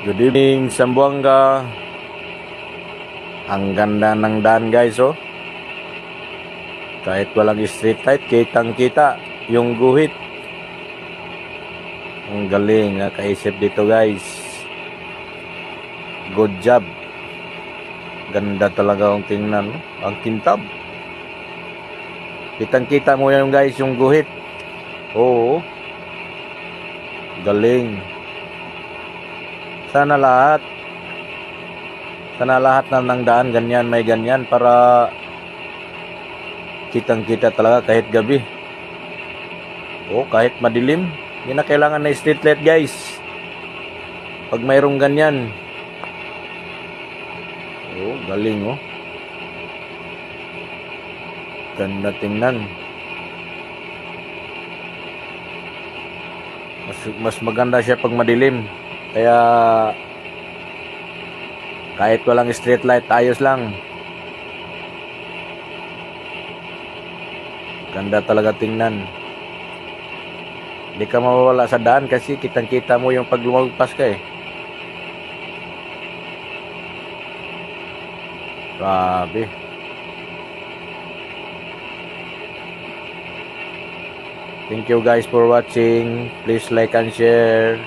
Good evening, Sambuanga. Ang ganda ng daan guys, oh. Kahit walang street light, kitang-kita yung guhit. Ang galing, nakaisip dito guys. Good job. Ganda talaga ang tingnan, no? Ang kintab. Kitang-kita mo yan guys, yung guhit. Oo. Galing. Sana lahat na ng daan ganyan, may ganyan para kitang-kita talaga kahit gabi. O kahit madilim, hindi na kailangan na street light guys. Pag mayroong ganyan. O galing oh. Ganda tingnan. Mas maganda siya pag madilim. Kaya kahit walang street light, ayos lang. Ganda talaga tingnan. Hindi ka mawawala sa daan kasi kitang-kita mo yung pag lumagpas ka eh. Grabe. Thank you guys for watching. Please like and share.